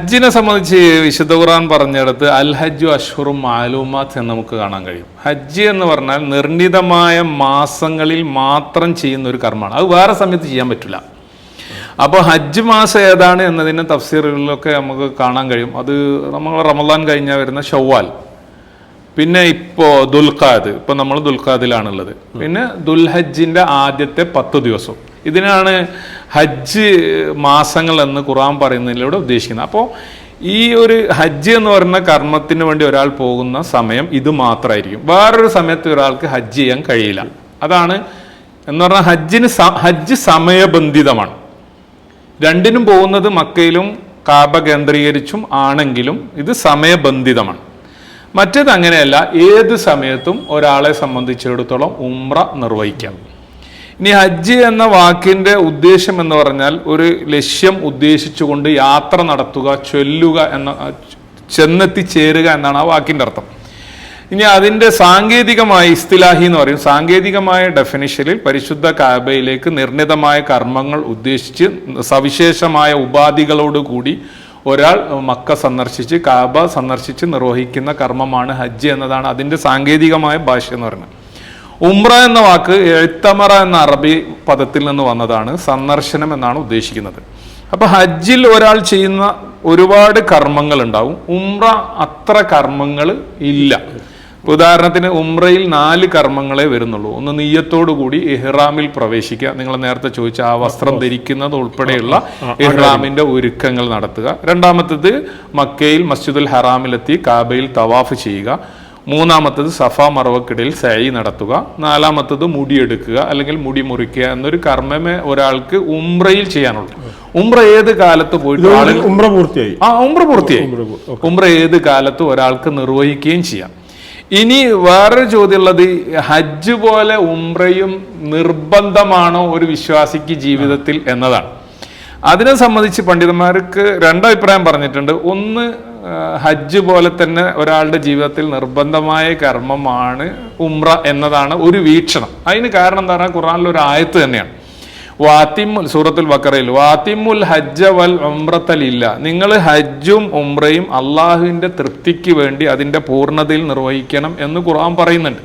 ഹജ്ജിനെ സംബന്ധിച്ച് വിശുദ്ധ ഖുർആൻ പറഞ്ഞെടുത്ത് അൽ ഹജ്ജു അഷ്ഹുറും മാലൂമാത്ത് എന്ന് നമുക്ക് കാണാൻ കഴിയും. ഹജ്ജ് എന്ന് പറഞ്ഞാൽ നിർണിതമായ മാസങ്ങളിൽ മാത്രം ചെയ്യുന്ന ഒരു കർമ്മമാണ്. അത് വേറെ സമയത്ത് ചെയ്യാൻ പറ്റില്ല. അപ്പോൾ ഹജ്ജ് മാസം ഏതാണ് എന്നതിന് തഫ്സീറുകളിലൊക്കെ നമുക്ക് കാണാൻ കഴിയും. അത് നമ്മൾ റമദാൻ കഴിഞ്ഞാൽ വരുന്ന ഷവ്വാൽ, പിന്നെ ഇപ്പോൾ ദുൽഖാദ്, ഇപ്പം നമ്മൾ ദുൽഖാദിലാണുള്ളത്, പിന്നെ ദുൽഹജ്ജിൻ്റെ ആദ്യത്തെ 10 ദിവസം. ഇതിനാണ് ഹജ്ജ് മാസങ്ങൾ എന്ന് ഖുർആൻ പറയുന്നതിലൂടെ ഉദ്ദേശിക്കുന്നത്. അപ്പോൾ ഈ ഒരു ഹജ്ജ് എന്ന് പറയുന്ന കർമ്മത്തിന് വേണ്ടി ഒരാൾ പോകുന്ന സമയം ഇത് മാത്രമായിരിക്കും. വേറൊരു സമയത്ത് ഒരാൾക്ക് ഹജ്ജ് ചെയ്യാൻ കഴിയില്ല. അതാണ് എന്ന് പറഞ്ഞാൽ ഹജ്ജ് സമയബന്ധിതമാണ്. രണ്ടിനും പോകുന്നത് മക്കയിലും കാബ കേന്ദ്രീകരിച്ചും ആണെങ്കിലും ഇത് സമയബന്ധിതമാണ്. മറ്റേത് അങ്ങനെയല്ല, ഏത് സമയത്തും ഒരാളെ സംബന്ധിച്ചിടത്തോളം ഉംറ നിർവഹിക്കാം. ഇനി ഹജ്ജ് എന്ന വാക്കിന്റെ ഉദ്ദേശം എന്ന് പറഞ്ഞാൽ ഒരു ലക്ഷ്യം ഉദ്ദേശിച്ചുകൊണ്ട് യാത്ര നടത്തുക, ചൊല്ലുക എന്ന, ചെന്നെത്തിച്ചേരുക എന്നാണ് ആ വാക്കിന്റെ അർത്ഥം. ഇനി അതിന്റെ സാങ്കേതികമായ ഇസ്തിലാഹി എന്ന് പറയും, സാങ്കേതികമായ ഡെഫിനിഷനിൽ പരിശുദ്ധ കാബയിലേക്ക് നിർണിതമായ കർമ്മങ്ങൾ ഉദ്ദേശിച്ച് സവിശേഷമായ ഉപാധികളോടുകൂടി ഒരാൾ മക്ക സന്ദർശിച്ച് കാബ സന്ദർശിച്ച് നിർവഹിക്കുന്ന കർമ്മമാണ് ഹജ്ജ് എന്നതാണ് അതിന്റെ സാങ്കേതികമായ ഭാഷ എന്ന് പറയുന്നത്. ഉംറ എന്ന വാക്ക് എഴുത്തമറ എന്ന അറബി പദത്തിൽ നിന്ന് വന്നതാണ്. സന്ദർശനം എന്നാണ് ഉദ്ദേശിക്കുന്നത്. അപ്പൊ ഹജ്ജിൽ ഒരാൾ ചെയ്യുന്ന ഒരുപാട് കർമ്മങ്ങൾ ഉണ്ടാവും. ഉംറ അത്ര കർമ്മങ്ങൾ ഇല്ല. ഉദാഹരണത്തിന് ഉംറയിൽ 4 കർമ്മങ്ങളെ വരുന്നുള്ളൂ. ഒന്ന് നിയ്യത്തോടു കൂടി ഇഹ്റാമിൽ പ്രവേശിക്കുക, നിങ്ങൾ നേരത്തെ ചോദിച്ച ആ വസ്ത്രം ധരിക്കുന്നത് ഉൾപ്പെടെയുള്ള ഇഹ്റാമിന്റെ ഒരുക്കങ്ങൾ നടത്തുക. രണ്ടാമത്തേത് മക്കയിൽ മസ്ജിദുൽ ഹറാമിലെത്തി കാബയിൽ തവാഫ് ചെയ്യുക. മൂന്നാമത്തത് സഫ മറവക്കിടയിൽ സഈ നടത്തുക. നാലാമത്തത് മുടിയെടുക്കുക അല്ലെങ്കിൽ മുടി മുറിക്കുക എന്നൊരു കർമ്മമേ ഒരാൾക്ക് ഉംറയിൽ ചെയ്യാനുള്ളൂ. ഉംറ ഏത് കാലത്ത് പോയിട്ട് ഉംറ പൂർത്തിയായി. ഉംറ ഏത് കാലത്ത് ഒരാൾക്ക് നിർവഹിക്കുകയും ചെയ്യാം. ഇനി വേറൊരു ചോദ്യമുള്ളത്, ഹജ്ജ് പോലെ ഉംറയും നിർബന്ധമാണോ ഒരു വിശ്വാസിക്ക് ജീവിതത്തിൽ എന്നതാണ്. അതിനെ സംബന്ധിച്ച് പണ്ഡിതന്മാർക്ക് 2 അഭിപ്രായം പറഞ്ഞിട്ടുണ്ട്. ഒന്ന്, ഹജ്ജ് പോലെ തന്നെ ഒരാളുടെ ജീവിതത്തിൽ നിർബന്ധമായ കർമ്മമാണ് ഉംറ എന്നതാണ് ഒരു വീക്ഷണം. അതിന് കാരണം എന്താ പറഞ്ഞാൽ ഖുർആനിൽ ഒരു ആയത്ത് തന്നെയാണ്. സൂറത്തുൽ ബഖറയിൽ വാത്തിമുൽ ഹജ്ജ വൽ ഉംറത്തലില്ല, നിങ്ങൾ ഹജ്ജും ഉംറയും അള്ളാഹുവിന്റെ തൃപ്തിക്ക് വേണ്ടി അതിന്റെ പൂർണ്ണതയിൽ നിർവഹിക്കണം എന്ന് ഖുർആൻ പറയുന്നുണ്ട്.